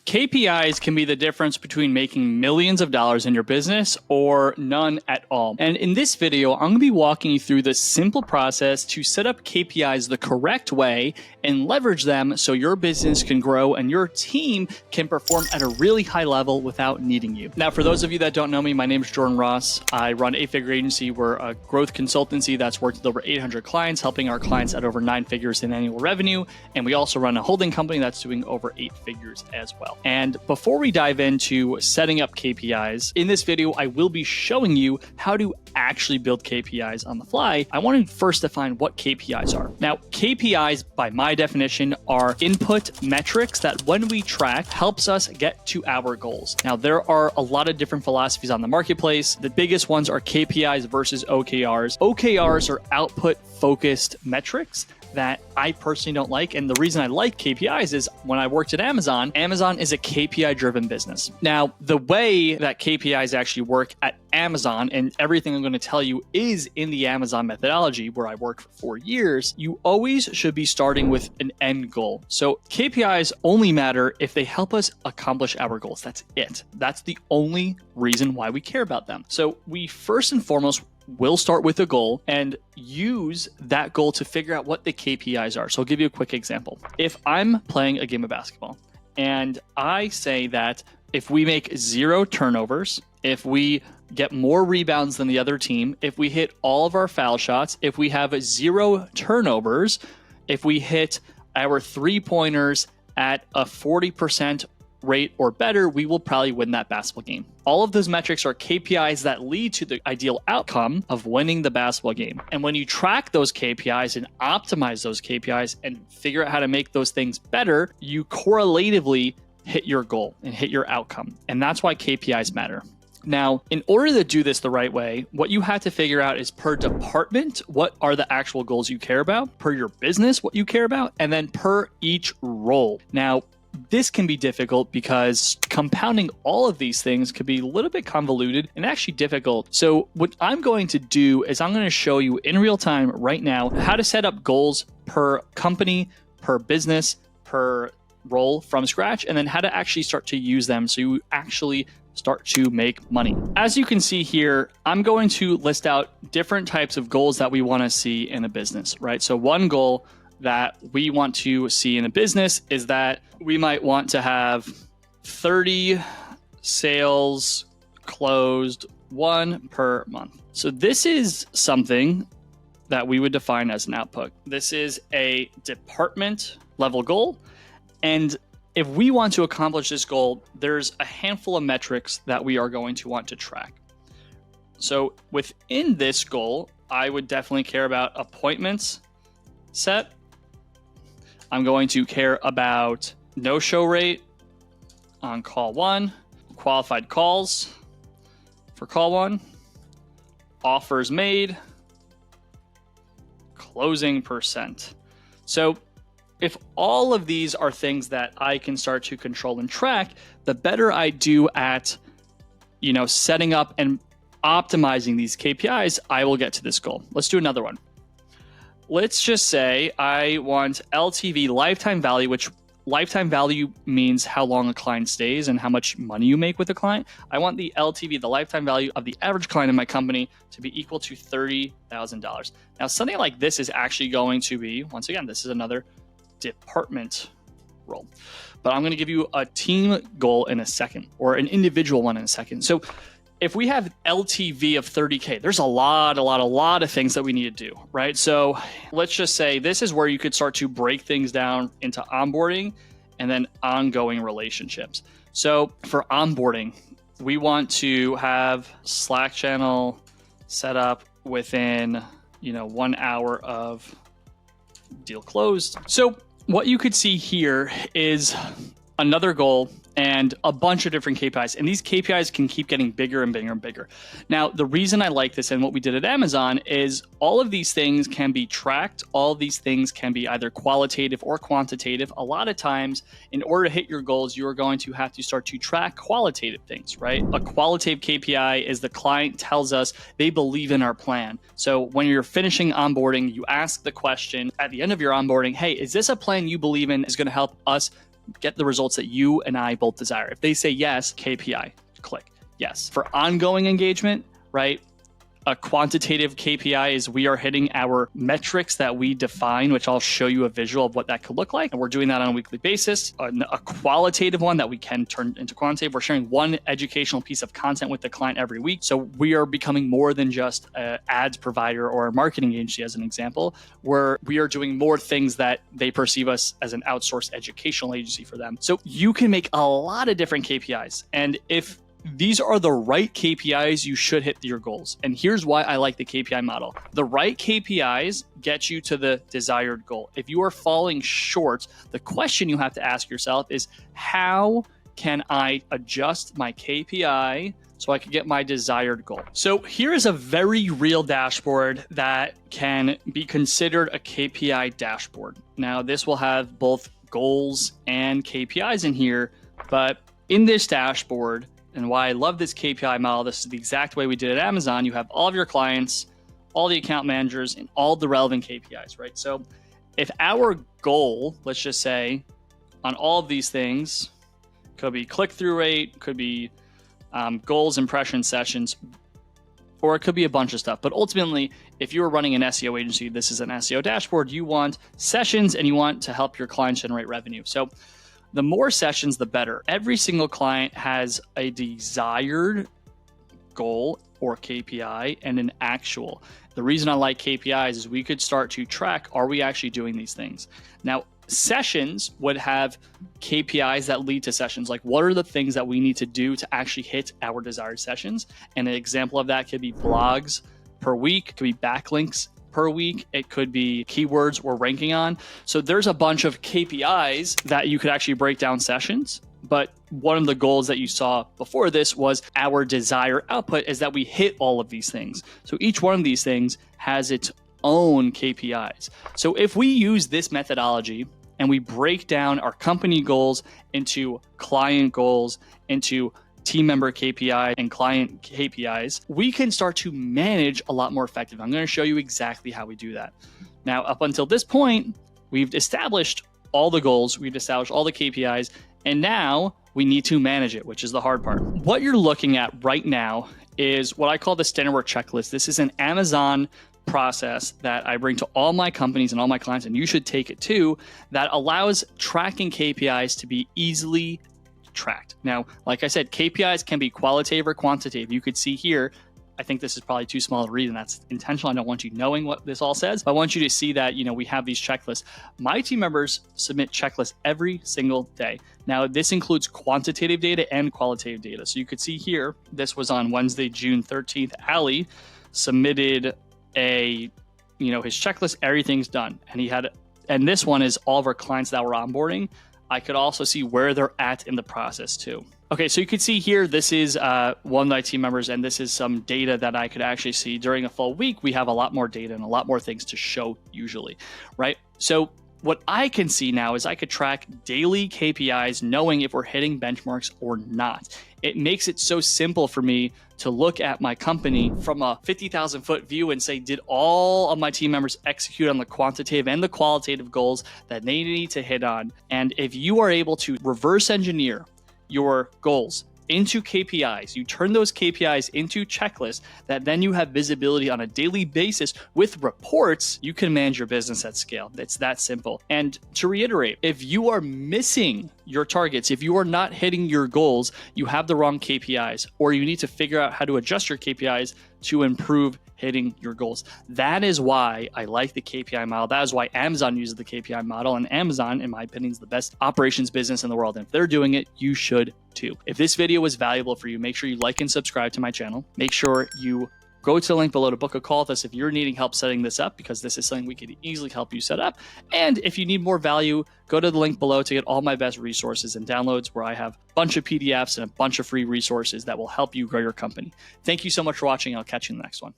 KPIs can be the difference between making millions of dollars in your business or none at all. And in this video, I'm going to be walking you through the simple process to set up KPIs the correct way and leverage them so your business can grow and your team can perform at a really high level without needing you. Now, for those of you that don't know me, my name is Jordan Ross. I run 8-Figure Agency. We're a growth consultancy that's worked with over 800 clients, helping our clients at over 9 figures in annual revenue. And we also run a holding company that's doing over 8 figures as well. And before we dive into setting up KPIs, in this video, I will be showing you how to actually build KPIs on the fly. I want to first define what KPIs are. Now, KPIs, by my definition, are input metrics that when we track, helps us get to our goals. Now, there are a lot of different philosophies on the marketplace. The biggest ones are KPIs versus OKRs. OKRs are output-focused metrics that I personally don't like. And the reason I like KPIs is when I worked at Amazon, Amazon is a KPI-driven business. Now, the way that KPIs actually work at Amazon, and everything I'm going to tell you is in the Amazon methodology where I worked for 4 years, you always should be starting with an end goal. So KPIs only matter if they help us accomplish our goals. That's it. That's the only reason why we care about them. So we first and foremost we'll start with a goal and use that goal to figure out what the KPIs are. So I'll give you a quick example. If I'm playing a game of basketball and I say that if we make 0 turnovers, if we get more rebounds than the other team, if we hit all of our foul shots, if we have 0 turnovers, if we hit our 3-pointers at a 40% rate or better, we will probably win that basketball game. All of those metrics are KPIs that lead to the ideal outcome of winning the basketball game. And when you track those KPIs and optimize those KPIs and figure out how to make those things better, you correlatively hit your goal and hit your outcome. And that's why KPIs matter. Now, in order to do this the right way, what you have to figure out is per department, what are the actual goals you care about, per your business, what you care about, and then per each role. Now, this can be difficult because compounding all of these things could be a little bit convoluted and actually difficult. So what I'm going to do is I'm going to show you in real time right now how to set up goals per company, per business, per role from scratch, and then how to actually start to use them so you actually start to make money. As you can see here, I'm going to list out different types of goals that we want to see in a business, right? So one goal that we want to see in a business is that we might want to have 30 sales closed, 1 per month. So this is something that we would define as an output. This is a department level goal. And if we want to accomplish this goal, there's a handful of metrics that we are going to want to track. So within this goal, I would definitely care about appointments set. I'm going to care about no-show rate on call 1, qualified calls for call 1, offers made, closing percent. So if all of these are things that I can start to control and track, the better I do at, setting up and optimizing these KPIs, I will get to this goal. Let's do another one. Let's just say I want LTV, lifetime value, which lifetime value means how long a client stays and how much money you make with a client. I want the LTV, the lifetime value of the average client in my company, to be equal to $30,000. Now, something like this is actually going to be, once again, this is another department role. But I'm going to give you a team goal in a second, or an individual one in a second. So if we have LTV of 30K, there's a lot of things that we need to do, right? So let's just say this is where you could start to break things down into onboarding and then ongoing relationships. So for onboarding, we want to have Slack channel set up within, 1 hour of deal closed. So what you could see here is another goal and a bunch of different KPIs. And these KPIs can keep getting bigger and bigger and bigger. Now, the reason I like this and what we did at Amazon is all of these things can be tracked. All of these things can be either qualitative or quantitative. A lot of times, in order to hit your goals, you are going to have to start to track qualitative things, right? A qualitative KPI is the client tells us they believe in our plan. So when you're finishing onboarding, you ask the question at the end of your onboarding, hey, is this a plan you believe in is going to help us get the results that you and I both desire. If they say yes, KPI, click yes. For ongoing engagement, right? A quantitative KPI is we are hitting our metrics that we define, which I'll show you a visual of what that could look like. And we're doing that on a weekly basis. A qualitative one that we can turn into quantitative. We're sharing one educational piece of content with the client every week. So we are becoming more than just an ads provider or a marketing agency, as an example, where we are doing more things that they perceive us as an outsourced educational agency for them. So you can make a lot of different KPIs. And if these are the right KPIs, you should hit your goals. And here's why I like the KPI model. The right KPIs get you to the desired goal. If you are falling short, the question you have to ask yourself is, how can I adjust my KPI so I can get my desired goal? So here is a very real dashboard that can be considered a KPI dashboard. Now, this will have both goals and KPIs in here, but in this dashboard, and why I love this KPI model, this is the exact way we did at Amazon. You have all of your clients, all the account managers, and all the relevant KPIs, right? So if our goal, let's just say, on all of these things, could be click-through rate, could be goals, impressions, sessions, or it could be a bunch of stuff. But ultimately, if you were running an SEO agency, this is an SEO dashboard, you want sessions and you want to help your clients generate revenue. So the more sessions, the better. Every single client has a desired goal or KPI and an actual. The reason I like KPIs is we could start to track, are we actually doing these things? Now, sessions would have KPIs that lead to sessions. Like, what are the things that we need to do to actually hit our desired sessions? And an example of that could be blogs per week, could be backlinks per week. It could be keywords we're ranking on. So there's a bunch of KPIs that you could actually break down sessions. But one of the goals that you saw before this was our desired output is that we hit all of these things. So each one of these things has its own KPIs. So if we use this methodology and we break down our company goals into client goals, into team member KPI and client KPIs, we can start to manage a lot more effectively. I'm going to show you exactly how we do that. Now, up until this point, we've established all the goals, we've established all the KPIs, and now we need to manage it, which is the hard part. What you're looking at right now is what I call the standard work checklist. This is an Amazon process that I bring to all my companies and all my clients, and you should take it too, that allows tracking KPIs to be easily tracked. Now, like I said, KPIs can be qualitative or quantitative. You could see here, I think this is probably too small to read, and that's intentional. I don't want you knowing what this all says, but I want you to see that, we have these checklists. My team members submit checklists every single day. Now, this includes quantitative data and qualitative data. So you could see here, this was on Wednesday, June 13th. Ali submitted his checklist, everything's done. And this one is all of our clients that we're onboarding. I could also see where they're at in the process too. Okay, so you can see here, this is one of my team members, and this is some data that I could actually see. During a full week, we have a lot more data and a lot more things to show usually, right? So what I can see now is I could track daily KPIs knowing if we're hitting benchmarks or not. It makes it so simple for me to look at my company from a 50,000 foot view and say, did all of my team members execute on the quantitative and the qualitative goals that they need to hit on? And if you are able to reverse engineer your goals into KPIs, you turn those KPIs into checklists that then you have visibility on a daily basis with reports, you can manage your business at scale. It's that simple. And to reiterate, if you are missing your targets, if you are not hitting your goals, you have the wrong KPIs, or you need to figure out how to adjust your KPIs to improve hitting your goals. That is why I like the KPI model. That is why Amazon uses the KPI model. And Amazon, in my opinion, is the best operations business in the world. And if they're doing it, you should too. If this video was valuable for you, make sure you like and subscribe to my channel. Make sure you go to the link below to book a call with us if you're needing help setting this up, because this is something we could easily help you set up. And if you need more value, go to the link below to get all my best resources and downloads, where I have a bunch of PDFs and a bunch of free resources that will help you grow your company. Thank you so much for watching. I'll catch you in the next one.